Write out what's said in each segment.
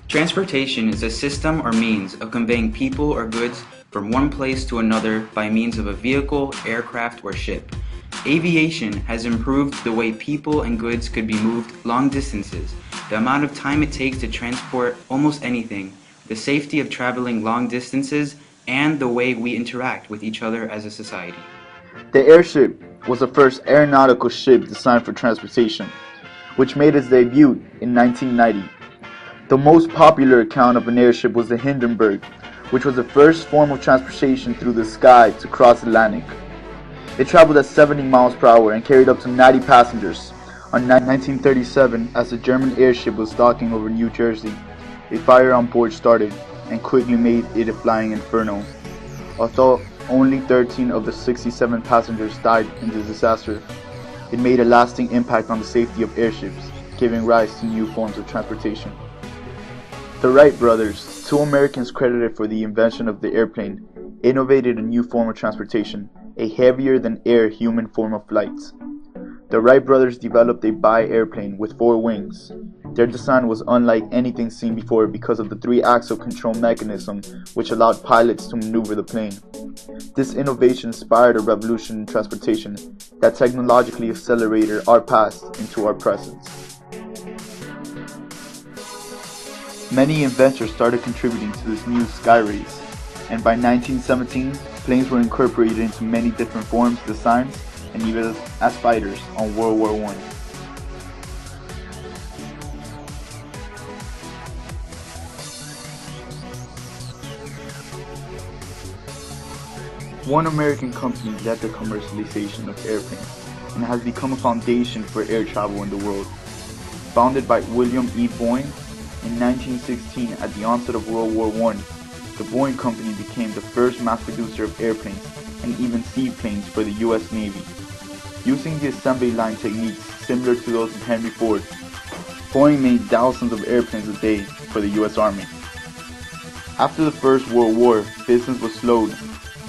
Transportation is a system or means of conveying people or goods from one place to another by means of a vehicle, aircraft, or ship. Aviation has improved the way people and goods could be moved long distances, the amount of time it takes to transport almost anything, the safety of traveling long distances, and the way we interact with each other as a society. The airship was the first aeronautical ship designed for transportation, which made its debut in 1990. The most popular account of an airship was the Hindenburg, which was the first form of transportation through the sky to cross the Atlantic. It traveled at 70 miles per hour and carried up to 90 passengers. On 1937, as the German airship was docking over New Jersey, a fire on board started and quickly made it a flying inferno. Although only 13 of the 67 passengers died in the disaster, it made a lasting impact on the safety of airships, giving rise to new forms of transportation. The Wright brothers, two Americans credited for the invention of the airplane, innovated a new form of transportation, a heavier-than-air human form of flight. The Wright brothers developed a bi-airplane with 4 wings. Their design was unlike anything seen before because of the 3-axle control mechanism which allowed pilots to maneuver the plane. This innovation inspired a revolution in transportation that technologically accelerated our past into our present. Many inventors started contributing to this new sky race, and by 1917, planes were incorporated into many different forms, designs, and even as fighters on World War I. One American company led the commercialization of airplanes and has become a foundation for air travel in the world. Founded by William E. Boeing in 1916 at the onset of World War I, the Boeing Company became the first mass producer of airplanes and even seaplanes for the U.S. Navy. Using the assembly line techniques similar to those of Henry Ford, Boeing made thousands of airplanes a day for the U.S. Army. After the First World War, business was slowed,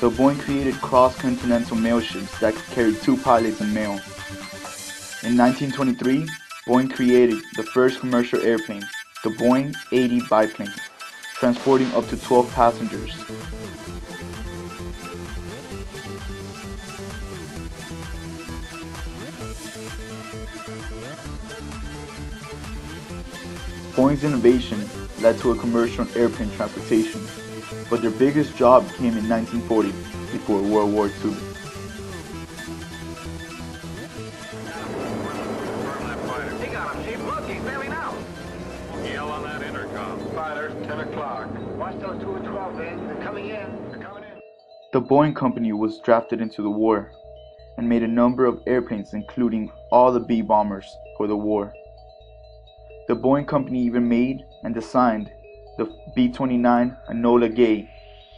so Boeing created cross-continental mail ships that could carry 2 pilots and mail. In 1923, Boeing created the first commercial airplane, the Boeing 80 biplane, transporting up to 12 passengers. Boeing's innovation led to a commercial airplane transportation, but their biggest job came in 1940, before World War II. He got him, Chief. Look, he's bailing out. Yell on that intercom. Fighter, 10 o'clock. Watch those 2 and 12, man. They're coming in. They're coming in. The Boeing Company was drafted into the war and made a number of airplanes, including all the B bombers for the war. The Boeing Company even made and designed the B-29 Enola Gay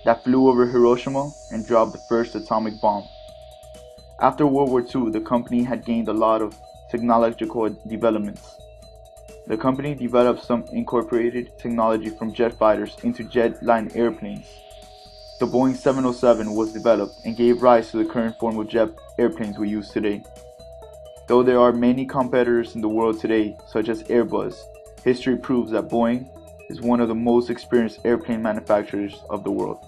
that flew over Hiroshima and dropped the first atomic bomb. After World War II, the company had gained a lot of technological developments. The company developed some incorporated technology from jet fighters into jet-line airplanes. The Boeing 707 was developed and gave rise to the current form of jet airplanes we use today. Though there are many competitors in the world today, such as Airbus, history proves that Boeing is one of the most experienced airplane manufacturers of the world.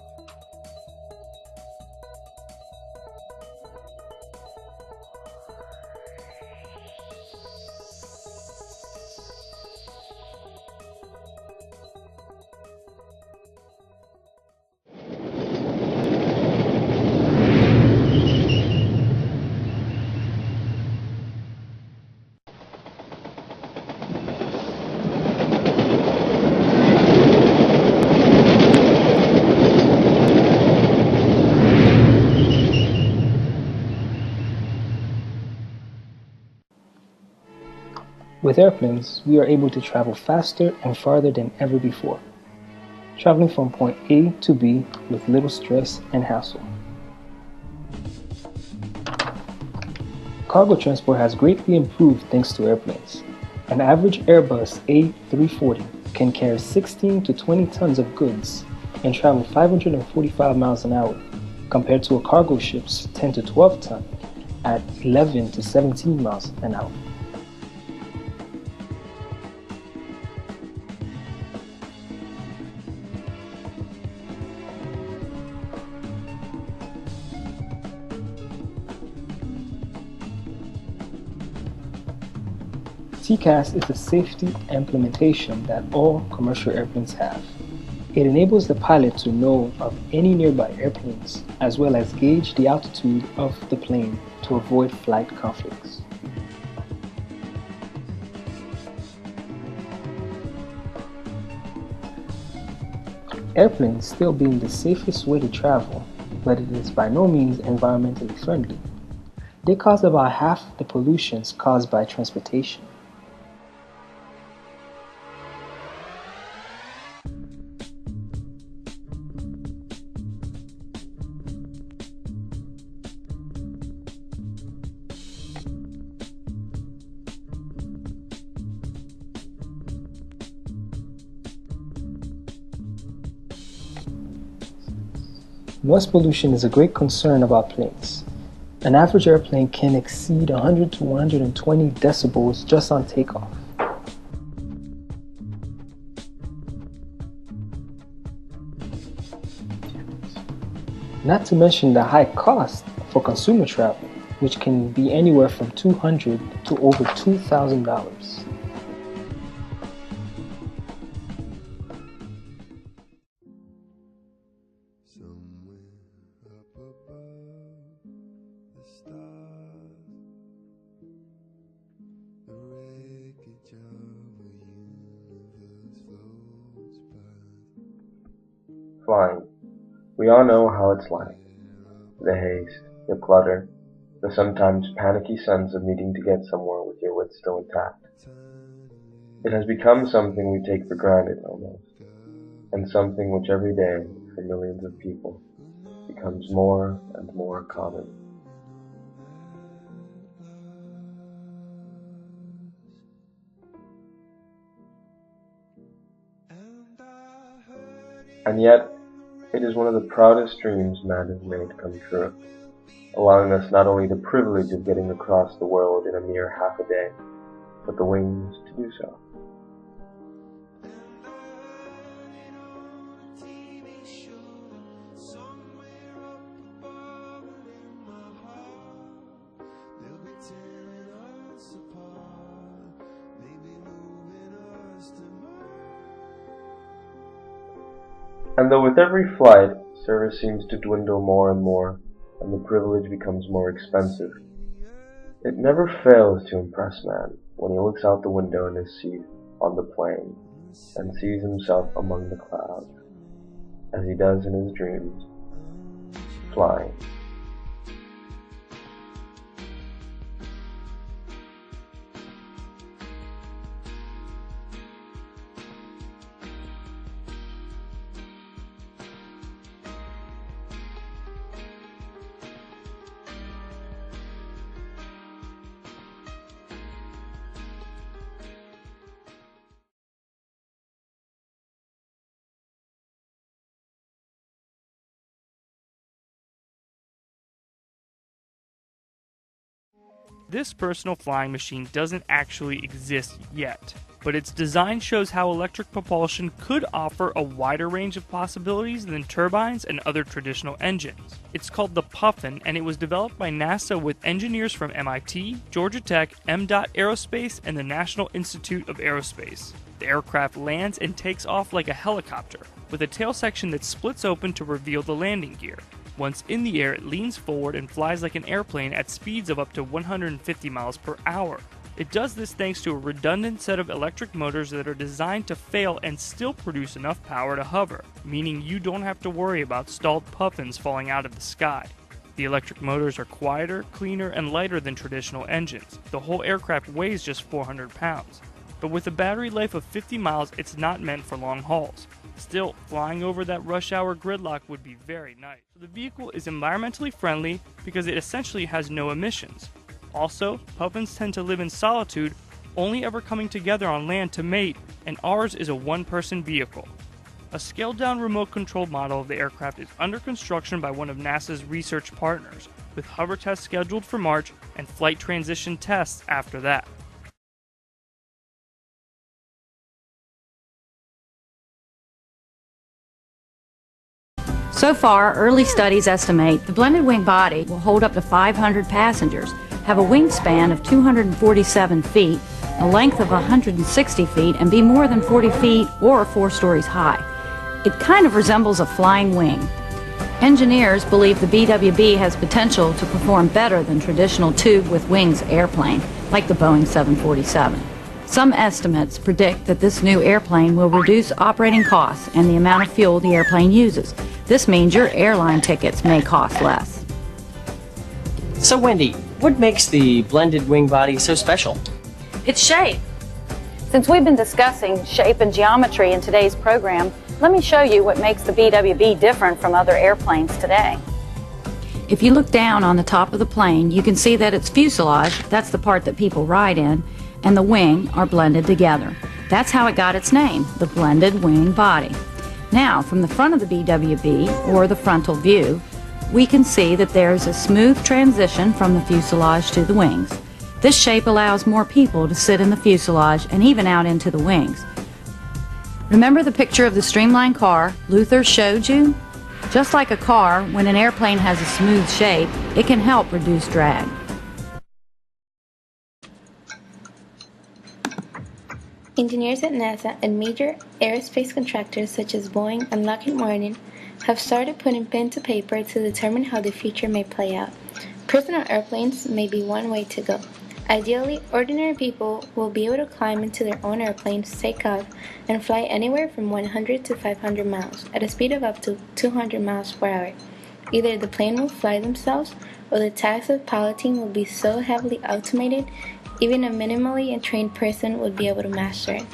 With airplanes, we are able to travel faster and farther than ever before, traveling from point A to B with little stress and hassle. Cargo transport has greatly improved thanks to airplanes. An average Airbus A340 can carry 16 to 20 tons of goods and travel 545 miles an hour, compared to a cargo ship's 10 to 12 ton at 11 to 17 miles an hour. TCAS is a safety implementation that all commercial airplanes have. It enables the pilot to know of any nearby airplanes, as well as gauge the altitude of the plane to avoid flight conflicts. Airplanes still being the safest way to travel, but it is by no means environmentally friendly. They cause about half the pollutions caused by transportation. Noise pollution is a great concern about planes. An average airplane can exceed 100 to 120 decibels just on takeoff. Not to mention the high cost for consumer travel, which can be anywhere from $200 to over $2,000. Flying. We all know how it's like. The haste, the clutter, the sometimes panicky sense of needing to get somewhere with your wits still intact. It has become something we take for granted almost, and something which every day, for millions of people, becomes more and more common. And yet, it is one of the proudest dreams man has made come true, allowing us not only the privilege of getting across the world in a mere half a day, but the wings to do so. And though with every flight, service seems to dwindle more and more, and the privilege becomes more expensive, it never fails to impress man when he looks out the window in his seat on the plane and sees himself among the clouds, as he does in his dreams, flying. This personal flying machine doesn't actually exist yet, but its design shows how electric propulsion could offer a wider range of possibilities than turbines and other traditional engines. It's called the Puffin, and it was developed by NASA with engineers from MIT, Georgia Tech, MDOT Aerospace, and the National Institute of Aerospace. The aircraft lands and takes off like a helicopter, with a tail section that splits open to reveal the landing gear. Once in the air, it leans forward and flies like an airplane at speeds of up to 150 miles per hour. It does this thanks to a redundant set of electric motors that are designed to fail and still produce enough power to hover, meaning you don't have to worry about stalled puffins falling out of the sky. The electric motors are quieter, cleaner, and lighter than traditional engines. The whole aircraft weighs just 400 pounds. But with a battery life of 50 miles, it's not meant for long hauls. Still, flying over that rush hour gridlock would be very nice. The vehicle is environmentally friendly because it essentially has no emissions. Also, puffins tend to live in solitude, only ever coming together on land to mate, and ours is a one-person vehicle. A scaled-down remote-controlled model of the aircraft is under construction by one of NASA's research partners, with hover tests scheduled for March and flight transition tests after that. So far, early studies estimate the blended wing body will hold up to 500 passengers, have a wingspan of 247 feet, a length of 160 feet, and be more than 40 feet or 4 stories high. It kind of resembles a flying wing. Engineers believe the BWB has potential to perform better than traditional tube with wings airplane, like the Boeing 747. Some estimates predict that this new airplane will reduce operating costs and the amount of fuel the airplane uses. This means your airline tickets may cost less. So Wendy, what makes the blended wing body so special? Its shape. Since we've been discussing shape and geometry in today's program, let me show you what makes the BWB different from other airplanes today. If you look down on the top of the plane, you can see that its fuselage, that's the part that people ride in, and the wing are blended together. That's how it got its name, the blended wing body. Now, from the front of the BWB, or the frontal view, we can see that there's a smooth transition from the fuselage to the wings. This shape allows more people to sit in the fuselage and even out into the wings. Remember the picture of the streamlined car Luther showed you? Just like a car, when an airplane has a smooth shape, it can help reduce drag. Engineers at NASA and major aerospace contractors such as Boeing and Lockheed Martin have started putting pen to paper to determine how the future may play out. Personal airplanes may be one way to go. Ideally, ordinary people will be able to climb into their own airplanes, take off, and fly anywhere from 100 to 500 miles at a speed of up to 200 miles per hour. Either the plane will fly themselves, or the task of piloting will be so heavily automated even a minimally trained person would be able to master it.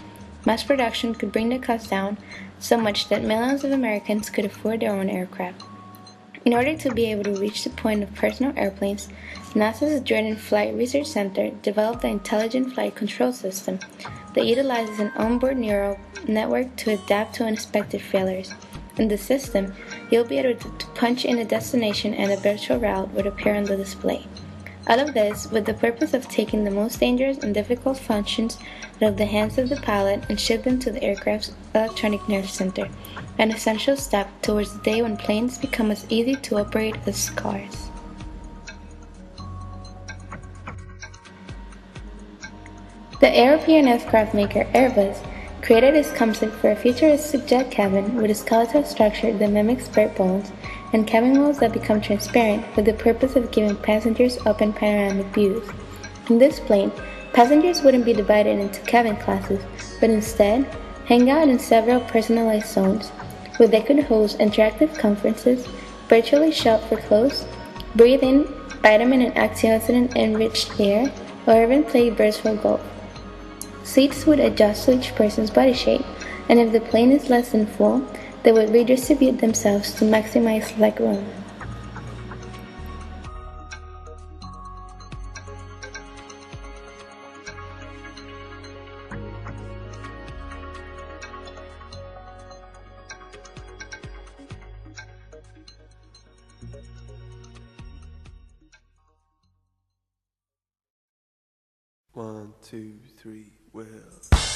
Mass production could bring the cost down so much that millions of Americans could afford their own aircraft. In order to be able to reach the point of personal airplanes, NASA's Jordan Flight Research Center developed the Intelligent Flight Control System that utilizes an onboard neural network to adapt to unexpected failures. In the system, you'll be able to punch in a destination and a virtual route would appear on the display. All of this with the purpose of taking the most dangerous and difficult functions out of the hands of the pilot and ship them to the aircraft's electronic nerve center, an essential step towards the day when planes become as easy to operate as cars. The European aircraft maker Airbus created its concept for a futuristic jet cabin with a skeletal structure that mimics bird bones and cabin walls that become transparent with the purpose of giving passengers open panoramic views. In this plane, passengers wouldn't be divided into cabin classes, but instead hang out in several personalized zones where they could host interactive conferences, virtually shop for clothes, breathe in vitamin and antioxidant-enriched air, or even play virtual golf. Seats would adjust to each person's body shape, and if the plane is less than full, they would redistribute themselves to maximize legroom. One, two, three, well.